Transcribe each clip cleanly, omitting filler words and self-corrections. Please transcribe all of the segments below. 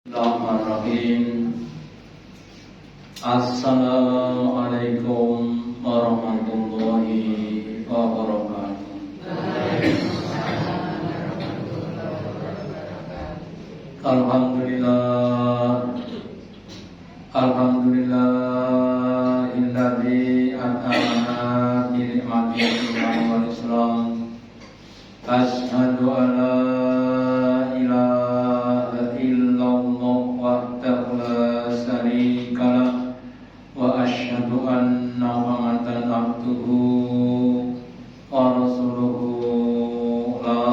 Bismillahirrahmanirrahim. Assalamualaikum warahmatullahi wabarakatuh. Alhamdulillah, alhamdulillahilladzi at'amana bi ni'matil iman wal islam. Asyhadu an la ilaha illallah wahdahu la syarika lah wa asyhadu anna Muhammadan abduhu wa rasuluhu la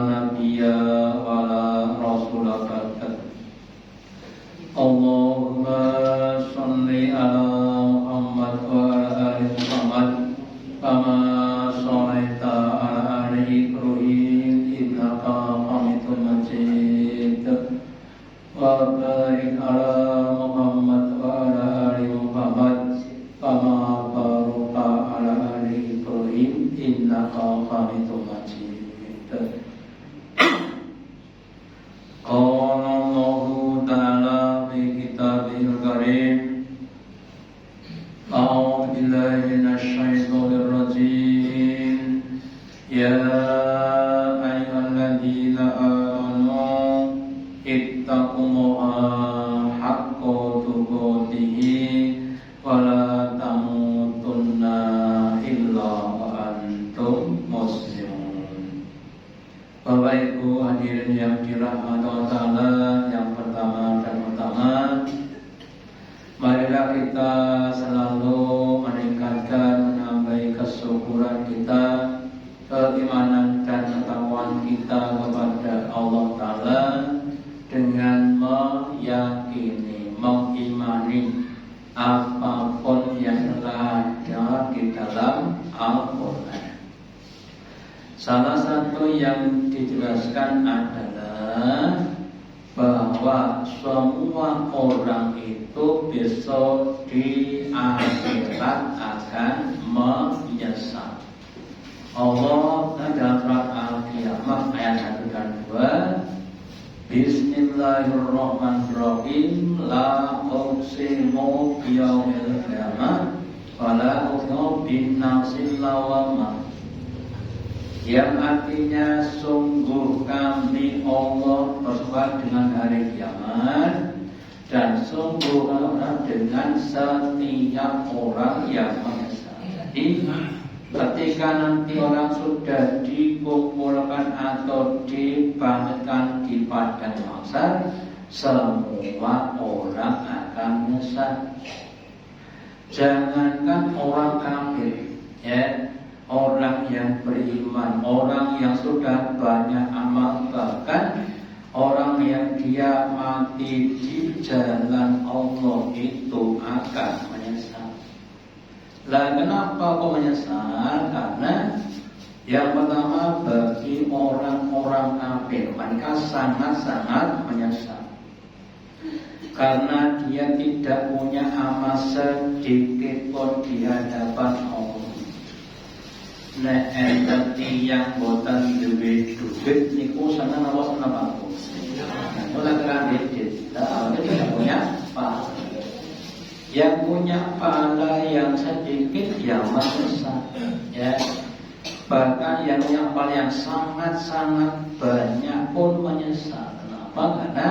nabiyya wa la rasula ba'da. Allahumma shalli ala Muhammad wa ala ali Muhammad kama shallaita ala ali Ibrahim innaka Hamidum Majid wa barik ala Muhammad wa ala ali Muhammad kama barakta ala ali Ibrahim innaka Hamidum Majid. Qala Allahu ta'ala fi kitabihil karim. A'udzu billahi minasy syaithanir rajim. Ya ayyuhalladzina amanu ittaqullaha haqqa tuqatih wa la tamutunna illa wa antum muslimun. Bapak Ibu hadirin yang dirahmati Allah Ta'ala, yang pertama dan utama, marilah kita selalu meningkatkan, menambah kesyukuran kita, keimanan dan ketakwaan kita kepada Allah Ta'ala dengan meyakini, mengimani apapun yang telah ada di dalam Al-Quran. Salah satu yang dijelaskan adalah bahwa semua orang itu besok di akhirat akan menyesal. Allah dalam surat Al-Qiyamah ayat 1 dan 2, Bismillahirrahmanirrahim, la uqsimu biyaumil qiyamah wa la uqsimu bin nafsil lawwamah, yang artinya sungguh kami Allah bersumpah dengan hari kiamat dan sungguh dengan setiap orang yang menyesal. Jadi ketika nanti orang sudah dikumpulkan atau dibangkitkan di padang mahsyar, semua orang akan menyesal. Jangankan orang kafir, ya, orang yang beriman, orang yang sudah banyak amal, bahkan orang yang dia mati di jalan Allah itu akan menyesal. Lah kenapa kok menyesal? Karena yang pertama, bagi orang-orang kafir mereka sangat-sangat menyesal karena dia tidak punya amal sedikit pun di hadapan Allah. Nek enten tiyang boten duwe duit niku seneng apa seneng aku. Ora kredit, awalnya tidak punya pahala. Yang punya pahala yang sedikit yang menyesal, ya. Bahkan yang punya pahala yang sangat-sangat banyak pun menyesal. Kenapa? Karena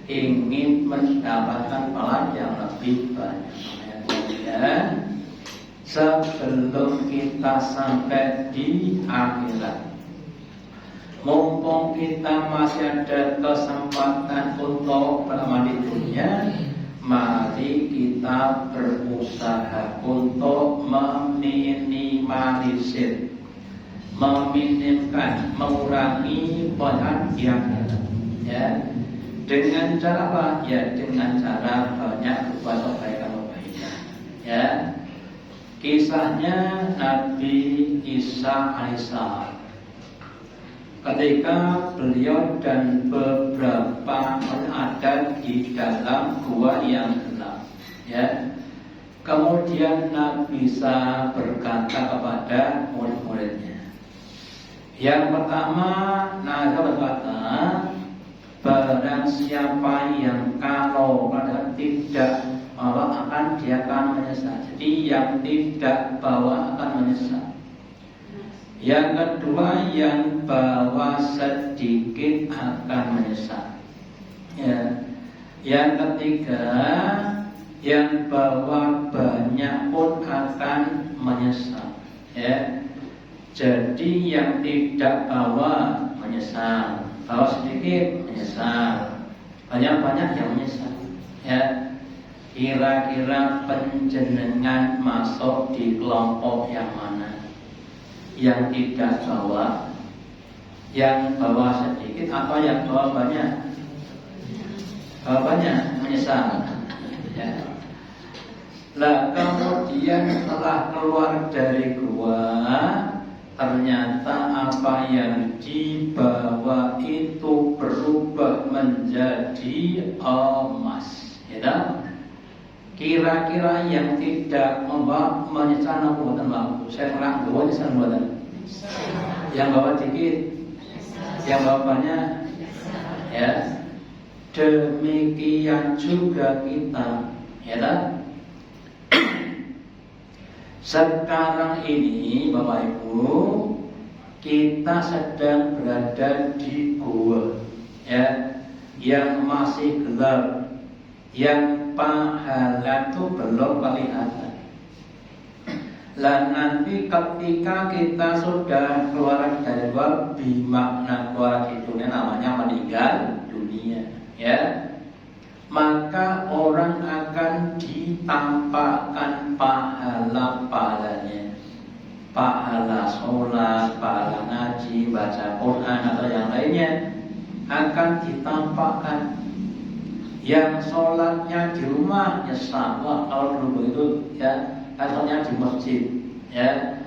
ingin mendapatkan pahala yang lebih banyak. Ya. Sebelum kita sampai di akhirat, mumpung kita masih ada kesempatan untuk beramal di dunia, mari kita berusaha untuk meminimalisir, meminimkan, mengurangi penghasilan yang ada. Ya, dengan cara apa? Ya, dengan cara banyak berbuat kebaikan. Ya. Kisahnya Nabi Isa alaihissalam ketika beliau dan beberapa orang ada di dalam gua yang gelap, ya. Kemudian Nabi Isa berkata kepada murid-muridnya, yang pertama, Nabi berkata, barang siapa yang dia akan menyesal. Jadi yang tidak bawa akan menyesal. Yang kedua, yang bawa sedikit akan menyesal. Ya. Yang ketiga, yang bawa banyak pun akan menyesal. Ya. Jadi yang tidak bawa menyesal, bawa sedikit menyesal, banyak-banyak yang menyesal. Ya. Kira-kira penjenengan masuk di kelompok yang mana? Yang tidak bawa, yang bawa sedikit, atau yang bawa banyak? Bawa banyak menyesal. Ya. Lah kemudian setelah keluar dari gua, ternyata apa yang dibawa itu berubah menjadi emas. Ya. Kira-kira yang tidak membawa menyesal apa buatan mampu? Saya terang bawa menyesal buatan. Yang bawa dikit, yang bawa banyak. Ya. Demikian juga kita, ya. Sekarang ini Bapak Ibu, kita sedang berada di gua, ya, yang masih gelap, yang pahala itu belum kelihatan. Lah nanti ketika kita sudah keluar dari gua, bimakna keluar dari dunia, namanya meninggal dunia, ya. Maka orang akan ditampakkan pahala-pahalanya, pahala sholat, pahala ngaji, baca Quran atau yang lainnya akan ditampakkan. Yang sholatnya di rumah nyesal, wah kalau dulu begitu ya, sholatnya di masjid, ya.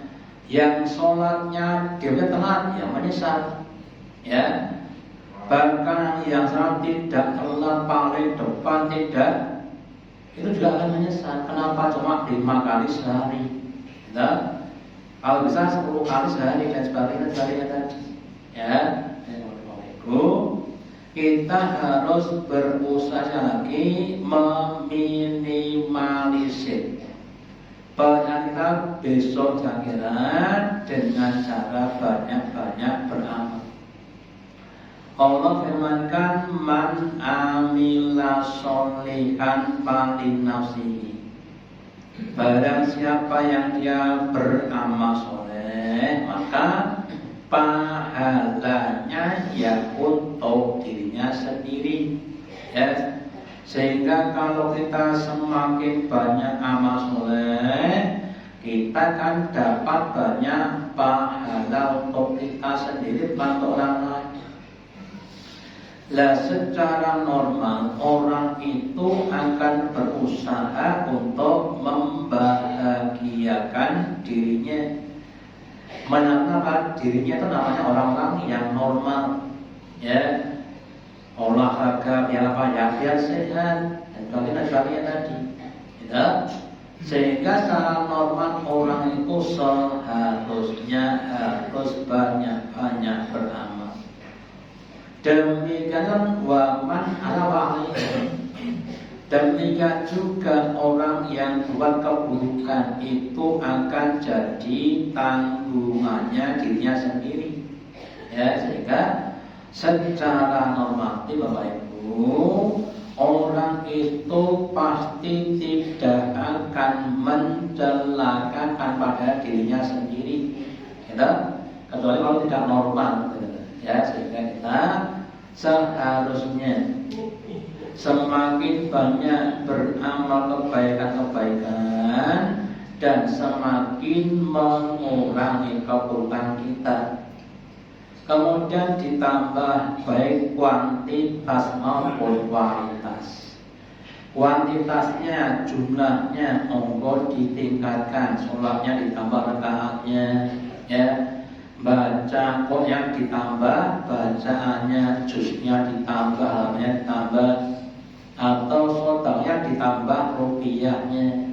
Yang sholatnya dia telat, ya menyesal, ya. Bahkan yang salat tidak telat paling depan tidak, itu juga akan menyesal. Kenapa cuma 5 kali sehari? Nah, kalau bisa 10 kali sehari dan sebagainya tadi. Ya, kita harus berusaha lagi meminimalisir penyakit besok jangan dengan cara banyak-banyak beramal. Allah firmankan, man amila sholihan falinafsihi. Barang siapa yang dia beramal soleh, maka pahalanya ya untuk dirinya sendiri, ya. Sehingga kalau kita semakin banyak amal soleh, kita kan dapat banyak pahala untuk kita sendiri, bukan untuk orang lain. Lah secara normal orang itu akan berusaha untuk membahagiakan dirinya, menangkap dirinya itu namanya orang-orang yang normal, ya. Olahraga biar apa ya, biar sehat dan sebagainya tadi, ya. Sehingga secara normal orang itu seharusnya harus banyak-banyak beramal. Demikian waman ala wa'alaihi. Demikian juga orang yang buat keburukan itu akan jadi tanggungannya dirinya sendiri, ya. Sehingga secara normatif Bapak Ibu, orang itu pasti tidak akan mencelakakan pada dirinya sendiri, ya. Kecuali kalau tidak normal, ya. Sehingga kita seharusnya semakin banyak beramal kebaikan-kebaikan dan semakin mengurangi keburukan kita. Kemudian ditambah baik kuantitas maupun kualitas. Kuantitasnya, jumlahnya monggo ditingkatkan, sholatnya ditambah rakaatnya, ya. Baca Quran ditambah, bacaannya, juznya ditambah, halamannya ditambah, atau sodaknya ditambah rupiahnya,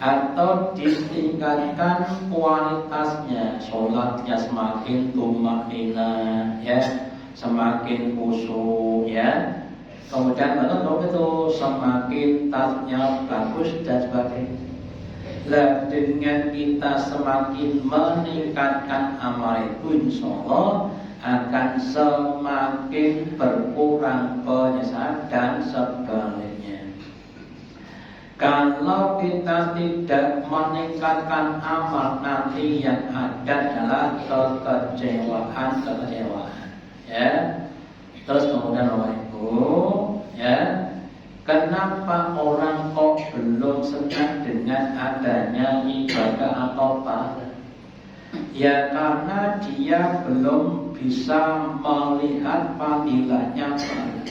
atau ditingkatkan kualitasnya, sholatnya semakin tumaknina, ya, semakin khusyuk, ya. kemudian menutup itu semakin tasnya bagus dan sebagainya. Lah dengan kita semakin meningkatkan amal itu, insya Allah akan semakin berkurang penyesalan dan sebaliknya. Kalau kita tidak meningkatkan amal, nanti yang ada adalah kekecewaan, ya. Terus kemudian Bapak Ibu, ya, kenapa orang kok belum senang dengan adanya ibadah atau pahala? Ya karena dia belum bisa melihat fadilahnya pahala.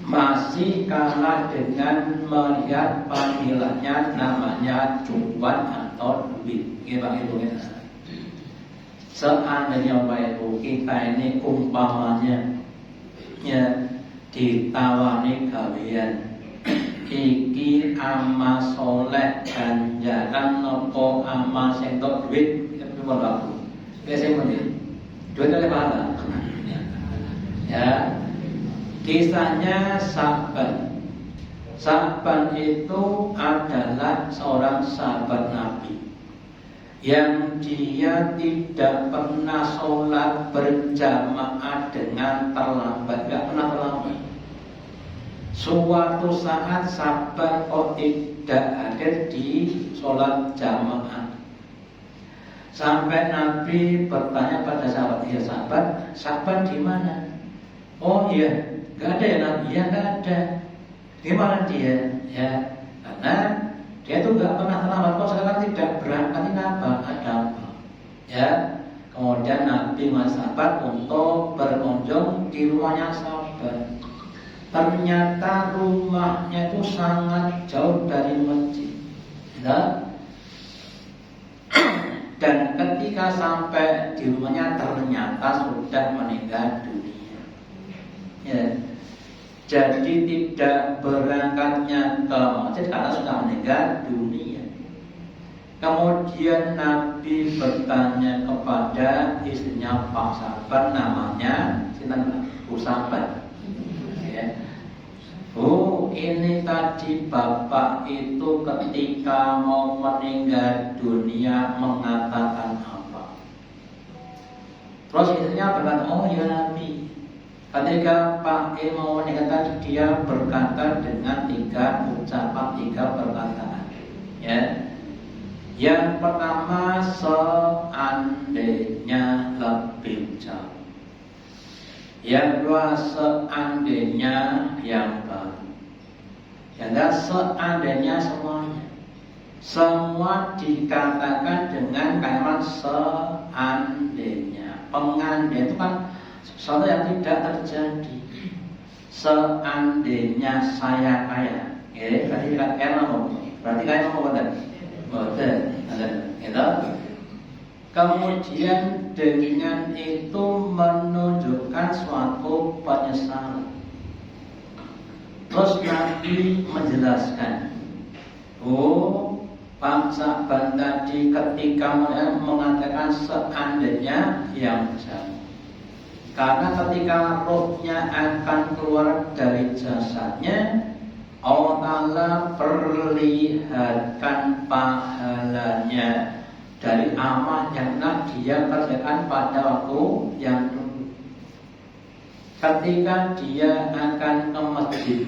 Masih kalah dengan melihat fadilahnya namanya cuan atau duit. Bapak Ibu, seandainya Bapak Ibu kita ini umpamanya ya ditawani gawean iki amal soleh ganjaran nopo amal sing tok duit itu pun bagus. Biasanya mending duit oleh pahala. Ya, kisahnya Sa'ban. Sa'ban itu adalah seorang sahabat Nabi yang dia tidak pernah sholat berjamaah dengan terlambat, tidak pernah terlambat. Suatu saat Sa'ban kok tidak hadir di sholat jamaah. Sampai Nabi bertanya pada sahabat, ya Sa'ban di mana? Oh iya, nggak ada ya Nabi, ya nggak ada. Di mana dia? Ya, karena dia itu nggak pernah terlambat. Kok sekarang tidak berangkat, ini apa? Ada apa? Ya, kemudian Nabi sahabat untuk berkunjung di rumahnya sahabat. Ternyata rumahnya itu sangat jauh dari masjid. Ya. Dan ketika sampai di rumahnya ternyata sudah meninggal dunia. Ya. Jadi tidak berangkatnya ke masjid karena sudah meninggal dunia. Kemudian Nabi bertanya kepada istrinya Pak Sabar, namanya Bu Sabar. Ya. Bu, ini tadi Bapak itu ketika mau meninggal dunia mengatakan apa? Terus istrinya berkata, oh ya Nabi, ketika Pak E mau meninggalkan dia berkata dengan 3 ucapan, 3 perkataan. Ya. Yang pertama, seandainya lebih jauh. Yang kedua, seandainya yang baru. Yang ketiga, seandainya semuanya. Semua dikatakan dengan kalimat seandainya. Pengandaian itu kan sesuatu yang tidak terjadi. Seandainya saya kaya, berarti kan kaya ngomong. Berarti kaya ngomong betul, gitu. Kemudian dengan itu menunjukkan suatu penyesalan. Terus Nabi menjelaskan, oh, Pak Sa'ban tadi ketika mengatakan seandainya yang jauh. Karena ketika rohnya akan keluar dari jasadnya, Allah Ta'ala perlihatkan pahalanya dari amal yang dia kerjakan pada waktu yang dulu. Ketika dia akan ke masjid,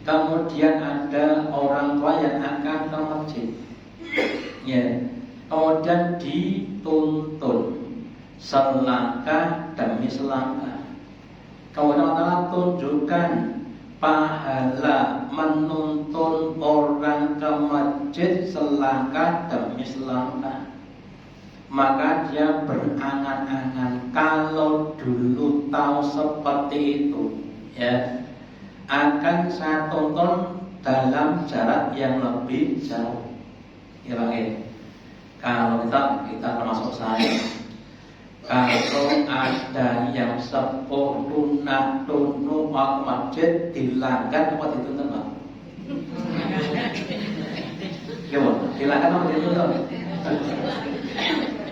kemudian ada orang tua yang akan ke masjid, ya, kemudian dituntun selangkah demi selangkah. Kemudian Allah tunjukkan pahala menuntun orang ke masjid selangkah demi selangkah. Maka dia berangan-angan, kalau dulu tahu seperti itu, ya, akan saya tonton dalam jarak yang lebih jauh. Ya Pak, kalau kita termasuk saya, kalau ada yang sepuh lunak tunu mau masjid dilanggar apa dituntun Pak? Gimana? Dilanggar apa dituntun?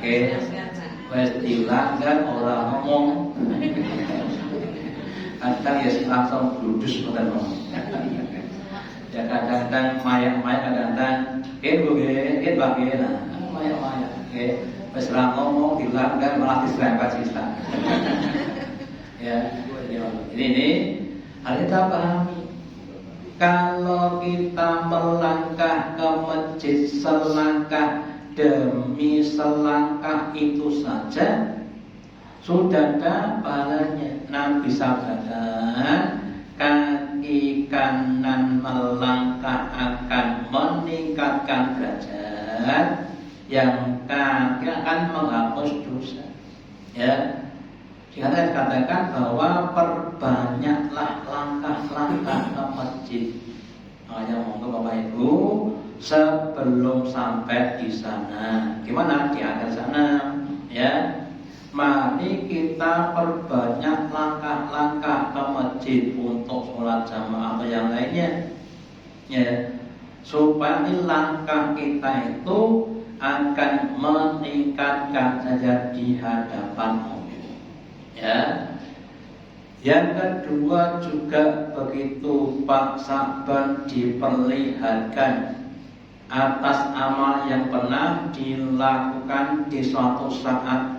Oke, wes dilanggar orang ngomong. kadang ya langsung bludus ngoten mawon. Ya kadang-kadang mayak-mayak kadang-kadang nggih bagi mayak-mayak nggih wis ra ngomong dilanggar malah diserempet sisa. Ya, ini harus kita pahami. Kalau kita melangkah ke masjid selangkah demi selangkah itu saja sudah ada pahalanya. Nabi sabdakan kaki kanan melangkah akan meningkatkan derajat, yang kaki akan menghapus dosa. Ya, kita katakan bahwa perbanyaklah langkah-langkah ke masjid. Makanya monggo Bapak Ibu sebelum sampai di sana, gimana di akhir sana, ya. Mari kita perbanyak langkah-langkah ke masjid untuk sholat jamaah atau yang lainnya, ya, supaya langkah kita itu akan meningkatkan derajat di hadapan Allah. Ya. Yang kedua juga begitu, Pak Saban diperlihatkan atas amal yang pernah dilakukan di suatu saat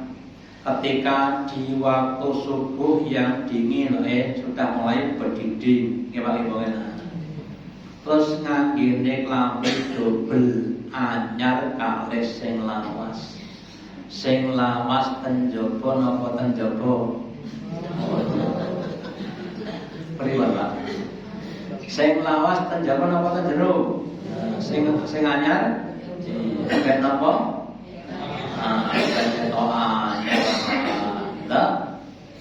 ketika di waktu subuh yang dingin sudah mulai berdiding, terus nganggine klambi dobel anyar kalih sing lawas. Sing lawas ten jaba napa ten jaba? Pripun Pak? Sing lawas ten jaba napa ten jero? Sing anyar ben napa?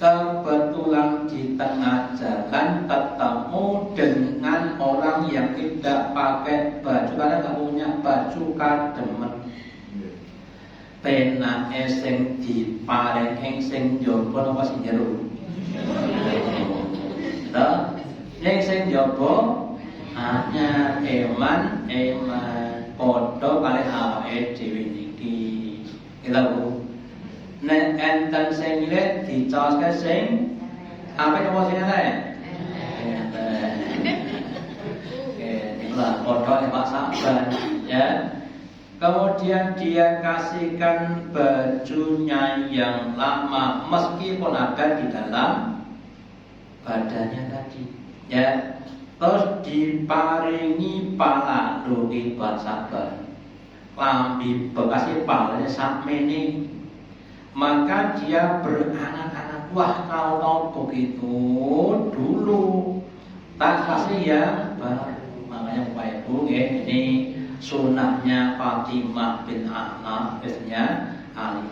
Kebetulan di tengah jalan ketemu dengan orang yang tidak pakai baju karena nggak punya baju kademen. Penake sing diparing sing njaba napa sing jero? Lha, ning sing njaba anyar eman padha kali awake dhewe niki. Kita Bu. Nek enten sing nyilet dicaoske sing apa napa sing ana? Itulah padha Pak Saban, ya. Kemudian dia kasihkan bajunya yang lama meskipun ada di dalam badannya tadi, ya. Terus diparingi pala rugi Pak Saban. Lambi bekasnya palanya sakmene, maka dia berangan-angan, wah kalau begitu dulu tak kasih yang baru. Makanya Bapak Ibu ini sunahnya Fatimah bin Ahmad biasanya Ali.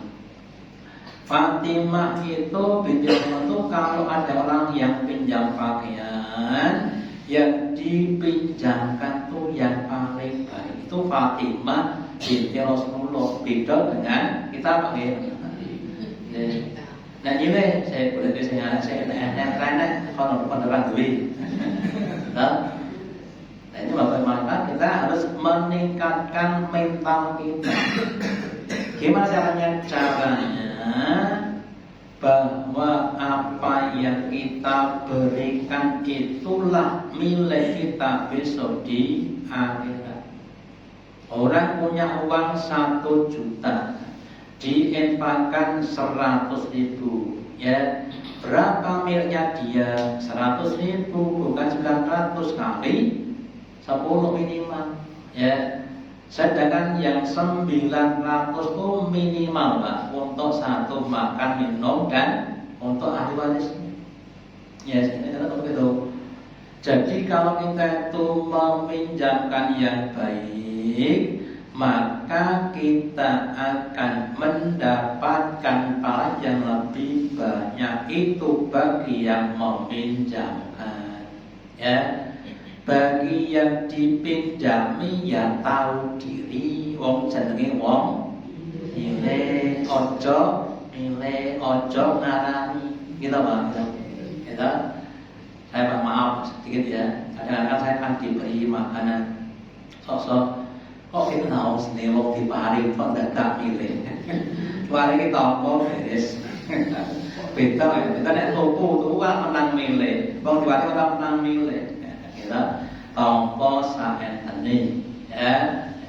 Fatimah itu binti itu kalau ada orang yang pinjam pakaian, yang dipinjamkan tuh yang paling baik itu Fatimah binti Rasulullah. Beda dengan kita pakai. Nah ini saya boleh disini saya enak kalau penderang duit. Nah ini bagaimana kita harus meningkatkan mental kita. Gimana caranya? Caranya bahwa apa yang kita berikan itulah milik kita besok di akhirat. Orang punya uang 1 juta, diinfakkan 100.000, ya. Berapa miliknya dia? 100.000, bukan 900 kali 10 minimal, ya. Sedangkan yang 900 itu minimal Pak, untuk satu makan minum dan untuk ahli warisnya. Ya, ini begitu. Jadi kalau kita itu meminjamkan yang baik, maka kita akan mendapatkan pahala yang lebih banyak. Itu bagi yang meminjamkan, ya. Bagi yang dipinjami ya tahu diri, wong jenenge wong nilai ojo ngarani, gitu Pak. Gitu. Saya Pak maaf sedikit ya. Kadang-kadang saya akan diberi makanan sosok kok kita tahu sendiri wong diparing kok tidak milih. Paling kita apa beres. beda ya. Kita nek tuku kan menang milih. Wong diwati ora menang milih. Kita tompo saentene ya.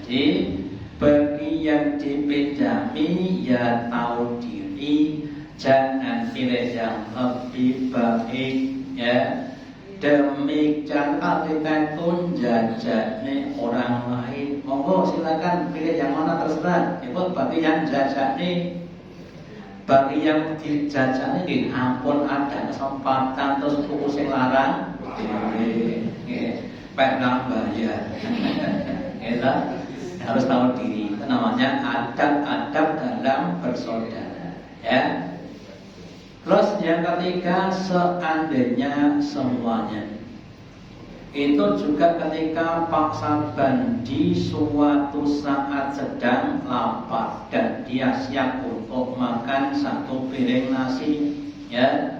Jadi bagi yang dipinjami ya tahu diri, jangan pilih yang lebih baik ya. Demikian ketika tunjajane orang lain, monggo silakan pilih yang mana terserah. Itu bagi yang jajane, bagi yang dijajane nggih ampun ada kesempatan terus tuku sing larang, nggih, pek bayar. Ya, harus tahu diri. Itu namanya adab-adab dalam bersaudara. Ya. Terus yang ketiga, seandainya semuanya itu juga ketika Pak Saban di suatu saat sedang lapar dan dia siap untuk makan satu piring nasi, ya.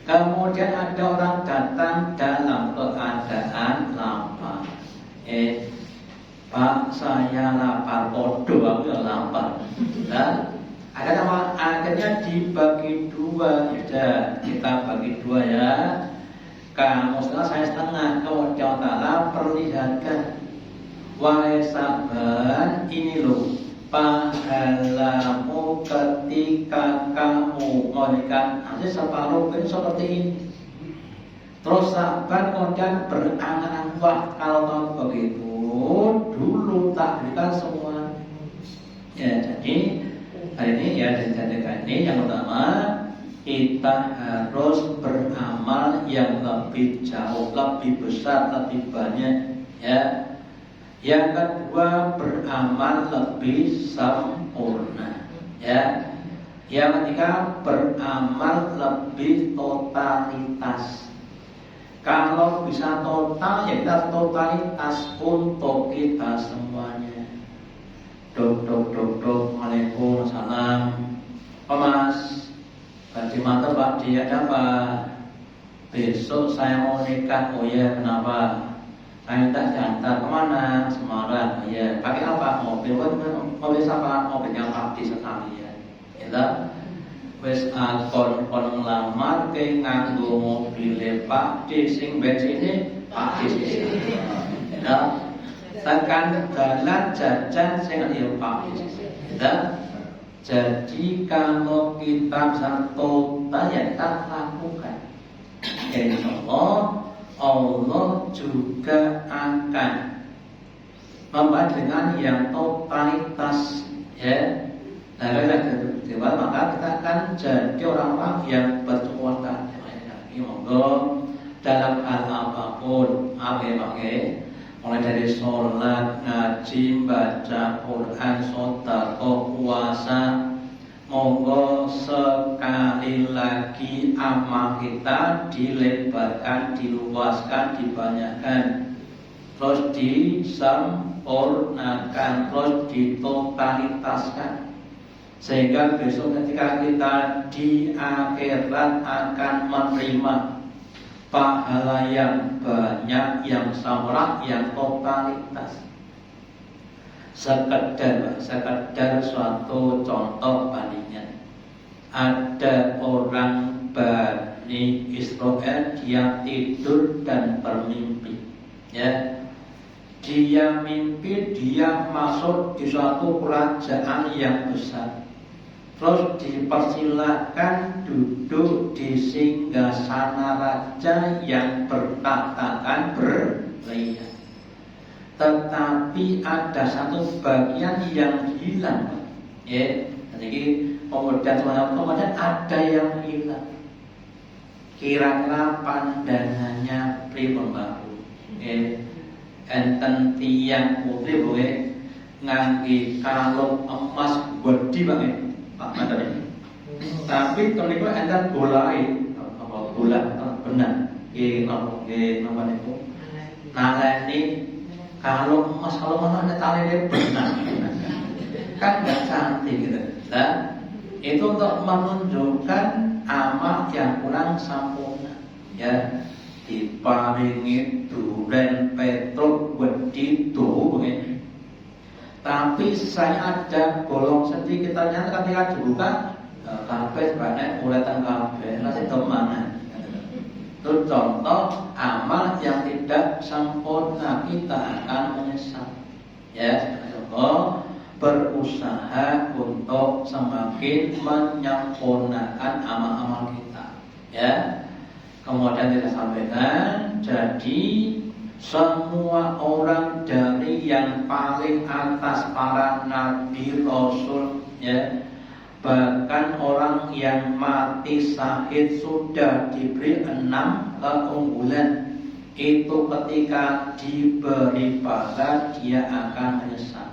Kemudian ada orang datang dalam keadaan lapar. Pak, saya lapar. Podo, aku ya lapar. Nah, akhirnya dibagi dua, ya. Kita bagi dua ya. Kamu setengah, saya setengah. Kemudian Allah perlihatkan, wahai Saban, ini loh pahalamu ketika kamu memberikan nanti separuh ini seperti ini. Terus Saban kemudian berangan-angan, wah kalau tahu begitu dulu tak berikan semua. Ya, jadi hari ini ya dijadikan ini yang pertama, kita harus beramal yang lebih jauh, lebih besar, lebih banyak ya. Yang kedua, beramal lebih sempurna ya. Yang ketiga, beramal lebih totalitas. Kalau bisa total, ya kita totalitas untuk kita semuanya. Dok, Waalaikumsalam. Pak Mas, Pak Mata Pak, dia ada apa? Besok saya mau nikah. Oh ya, kenapa? Saya minta diantar kemana? Semarang. Ya, pakai apa? Mobil apa? Mobilnya Pak di sekali ya. Ya, wes kon ngelamar ke nganggo mobil Pak di sing bensine Pak di sini. Ya, tekan dalan jajan sing ya Pak di sini. Ya. Jadi kalau kita bisa total ya kita lakukan, insya Allah juga akan membuat dengan yang totalitas ya. Nah, kalau maka kita akan jadi orang-orang yang berkekuatan. Monggo dalam hal apapun, mulai dari sholat, ngaji, baca Quran, sedekah, puasa, monggo sekali lagi amal kita dilebarkan, diluaskan, dibanyakkan, terus disempurnakan, terus ditotalitaskan, sehingga besok ketika kita di akhirat akan menerima pahala yang banyak, yang samrak, yang totalitas. Sekedar suatu contoh bandingan. Ada orang Bani Israel, dia tidur dan bermimpi. Ya, dia mimpi dia masuk di suatu kerajaan yang besar. Terus dipersilahkan duduk di singgasana raja yang bertatakan berlian. Tetapi ada satu bagian yang hilang. Ya, jadi kemudian ada yang hilang. Kira-kira pandangannya pripun baru. Enten tiyang putri boleh ngangge kalung emas gede banget. Tapi kalau enten bolai apa bola benar nama niku naleni kalau emas, kalau mana ada tali benar kan nggak cantik gitu. Nah, itu untuk menunjukkan amal yang kurang sempurna ya. Diparingi duren petruk wedi tapi saya ada bolong sedikit, ternyata ketika dibuka kabeh banyak uletan kabeh nasi domana. Itu contoh amal yang tidak sempurna, kita akan menyesal. Ya, contoh berusaha untuk semakin menyempurnakan amal-amal kita. Ya, kemudian kita sampaikan, jadi semua orang dari yang paling atas para nabi rasul, ya, bahkan orang yang mati syahid sudah diberi 6 keunggulan. Itu ketika diberi pahala dia akan menyesal.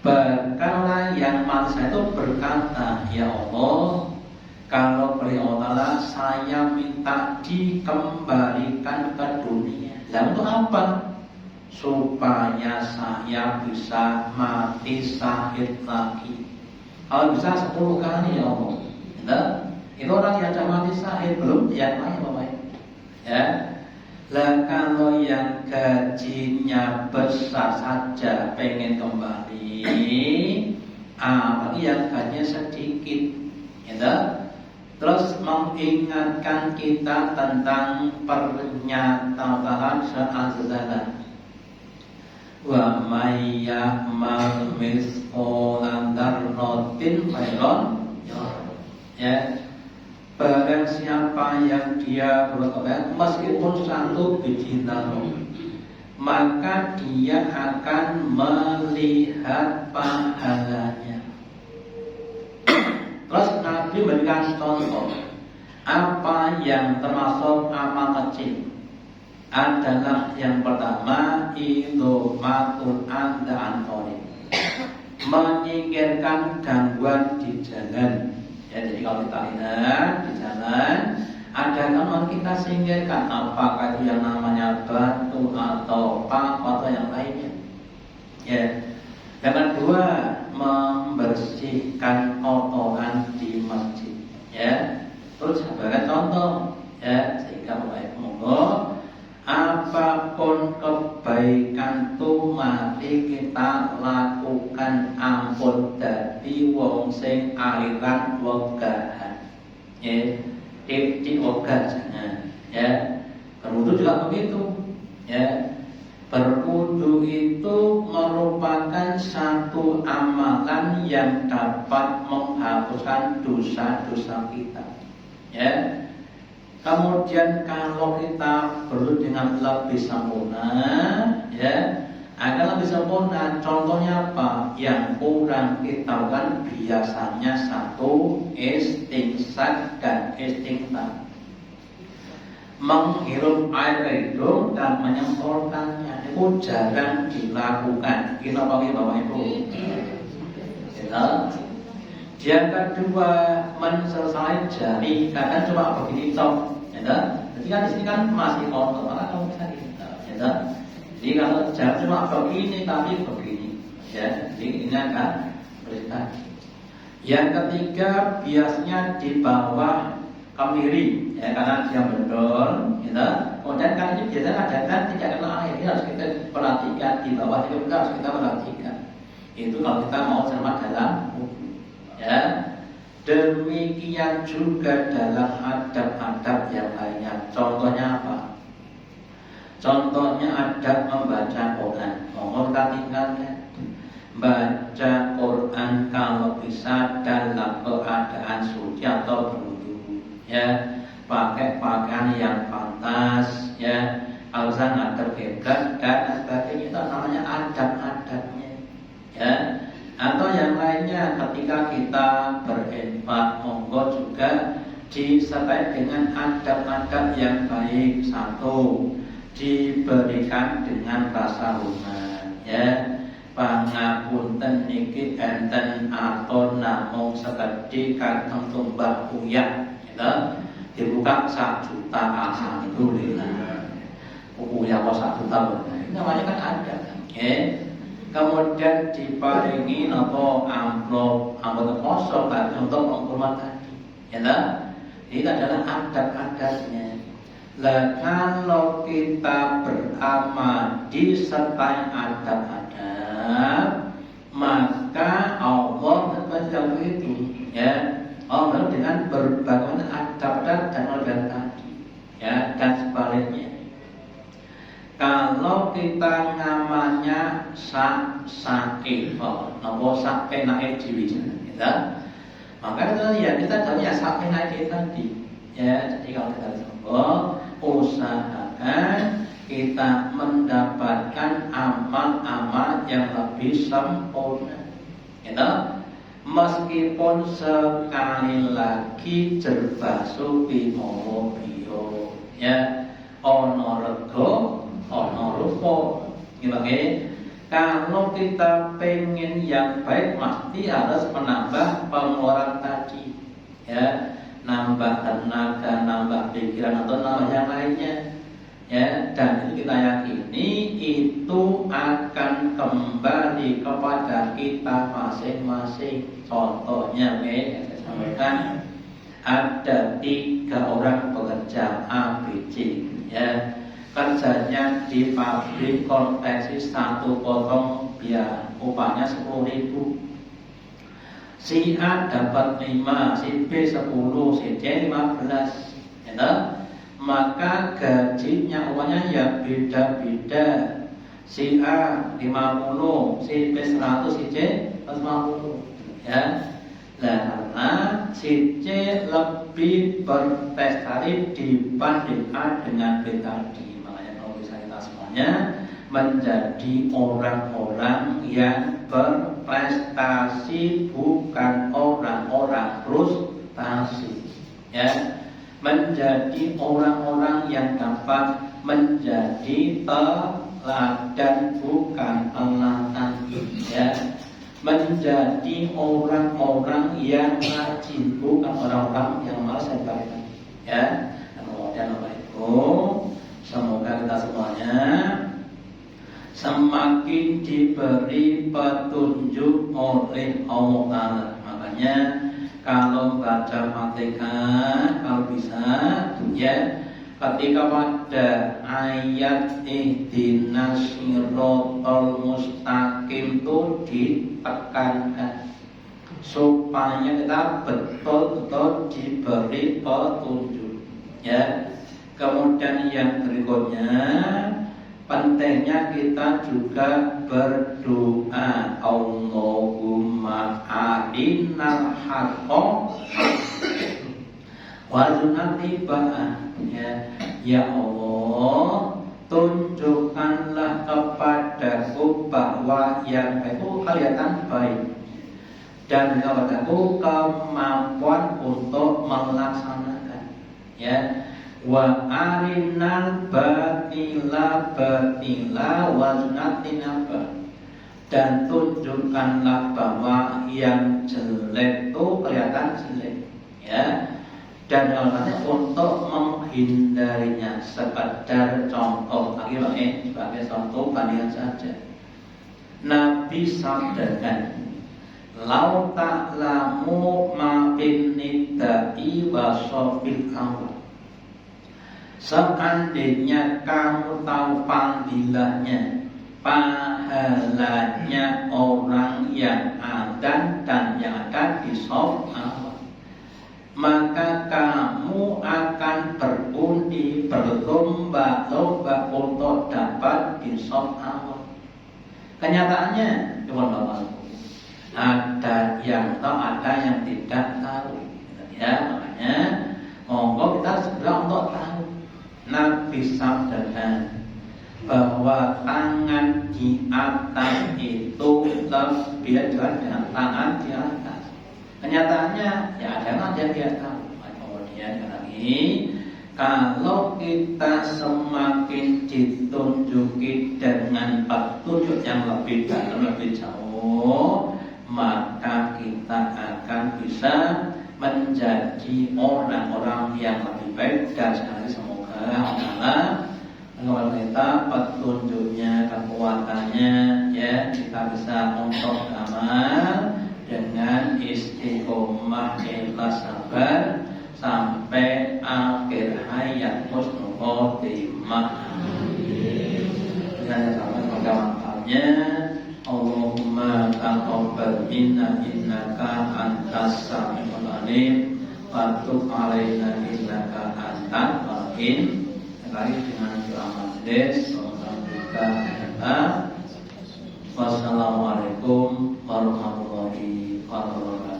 Bahkanlah yang mati syahid itu berkata, ya Allah, kalau beliau Allah saya minta dikembalikan ke dunia. Lalu untuk apa? Supaya saya bisa mati syahid lagi. Kalau bisa 10 kali ya Allah. Itu orang yang sudah mati syahid, belum yang lain Bapak. Ya. Lah kalau yang gajinya besar saja pengen kembali, apalagi yang gajinya sedikit, ya. Terus mengingatkan kita tentang pernyataan seazzalah. Wa may ya'mal mithqala dzarratin khairan ya. Barang siapa yang dia berbuat meskipun 1 biji zarah, maka dia akan melihat pahalanya. Terus Nabi memberikan contoh apa yang termasuk amal kecil. Adalah yang pertama idhomatul anda antoni, menyingkirkan gangguan di jalan. Ya, jadi kalau kita lihat di jalan ada gangguan kita singkirkan, apakah itu yang namanya batu atau apa atau yang lainnya. Ya. Yang kedua membersihkan kotoran di masjid. Ya. Terus sebagai contoh ya, sehingga monggo apapun kebaikan tu mari kita lakukan ampun dadi wong sing aliran wegahan. Ya, di wegah jangan. Ya, berwudu juga begitu. Ya, berwudu itu merupakan satu amalan yang dapat menghapuskan dosa-dosa kita. Ya. Kemudian kalau kita perlu dengan lebih sempurna, ya, agar lebih sempurna, contohnya apa? Yang kurang kita kan biasanya 1 istinsak dan istintak, menghirup air hidung dan menyemprotkannya itu jarang dilakukan. Kita pakai Bapak Ibu. Ya. Yang kedua menselesai jari, kadang cuma begini toh. Jadi kan di sini kan masih kotor, maka kamu bisa gitu. Jadi kalau jari cuma begini tapi begini, ya. Jadi ini akan bersihkan. Yang ketiga biasanya di bawah kemiri, ya, karena dia bendol, gitu. Kemudian kan ini biasanya ada kan tidak kena air, ini harus kita perhatikan di bawah itu harus kita perhatikan. Itu kalau kita mau selamat dalam ya. Demikian juga dalam adab-adab yang lainnya. Contohnya apa? Contohnya adab membaca Quran. Mohon tinggalnya. Baca Quran kalau bisa dalam keadaan suci atau berwudu. Ya, pakai pakaian yang pantas. Ya, kalau bisa ngadep kiblat dan sebagainya, itu namanya adab-adabnya. Ya. Atau yang lainnya ketika kita berinfak, monggo juga disertai dengan adab-adab yang baik. 1, diberikan dengan rasa hormat, ya. Pangapunten niki enten atau namung sekedhik kantong tumbak uyak, gitu. Dibuka 1 juta, alhamdulillah. Uyak kok 1 juta, namanya kan adab, ya. Kemudian diparingi atau amplop kosong tadi untuk menghormat tadi, ya. Ini adalah adab-adabnya. Lah kalau kita beramal disertai adab-adab, maka Allah menjauh itu, ya. Allah dengan berbagai adab dan organ tadi, ya, dan sebaliknya. Kalau kita namanya sa'i, nopo sa'i naik diwi, ya, maka itu ya kita tahu ya sa'i naik tadi, ya. Jadi kalau kita usahakan kita mendapatkan amal-amal yang lebih sempurna, gitu. Meskipun sekali lagi jerbasu bimo bio, ya, ono rego, ono rupo, gimana? Kalau kita pengen yang baik, pasti harus menambah pengeluaran tadi, ya, nambah tenaga, nambah pikiran atau nambah yang lainnya. Ya, dan itu kita yakini itu akan kembali kepada kita masing-masing. Contohnya, yang saya sampaikan, ada 3 orang pekerja ABC, ya, kerjanya di pabrik konveksi 1 potong biar upahnya 10.000. Si A dapat 5, si B 10, si C 15, ya. Maka gajinya uangnya ya beda-beda. Si A 50, si B 100, si C 150, ya. Nah, karena si C lebih berprestasi dibanding A dengan B tadi, makanya kalau bisa kita semuanya menjadi orang-orang yang berprestasi, bukan orang-orang frustasi, ya. Menjadi orang-orang yang dapat menjadi teladan, bukan telatan, ya. Menjadi orang-orang yang rajin, bukan orang-orang yang malas dan baik, ya. Dan itu semoga kita semuanya semakin diberi petunjuk oleh Allah Ta'ala. Makanya kalau baca Fatihah, kalau bisa, ya, ketika pada ayat ihdinas siratal mustaqim itu ditekankan supaya kita betul-betul diberi petunjuk, ya. Kemudian yang berikutnya, pentingnya kita juga berdoa, Allahumma arinal haqqa warzuqna tibaa, ya Allah, tunjukkanlah kepadaku bahwa yang itu kelihatan baik, dan kepadaku kemampuan untuk melaksanakan, ya. Wa arinal batila warzuqna tinaba, dan tunjukkanlah bahwa yang jelek itu kelihatan jelek, ya. Dan untuk menghindarinya, sekedar contoh lagi, sebagai contoh bandingan saja. Nabi sabdakan, lau ta'lamu ma fin nidai wa sofil awal, seandainya kamu tahu panggilannya, pahalanya orang yang adzan dan yang ada di shaf awal, maka kamu akan berundi, berlomba-lomba untuk dapat di shaf awal. Kenyataannya, ada yang tahu, ada yang tidak tahu, ya. Makanya monggo kita segera untuk tahu. Nabi sabdakan bahwa tangan di atas itu lebih jelas dengan tangan di atas. Kenyataannya ya ada yang dia tahu. Kemudian lagi, kalau kita semakin ditunjuki dengan petunjuk yang lebih dalam, lebih jauh, maka kita akan bisa menjadi orang-orang yang lebih baik. Dan sekali semoga Allah kalau kita petunjuknya, kekuatannya, ya, kita bisa untuk amal dengan istiqomah, ikhlas, sabar sampai akhir hayat, husnul khotimah. Dengan sama semoga manfaatnya. Allahumma taqabbal minna innaka antas samiul alim wa tub alaina innaka antat rahim. Kali dengan doa majlis Wassalamualaikum warahmatullahi wabarakatuh.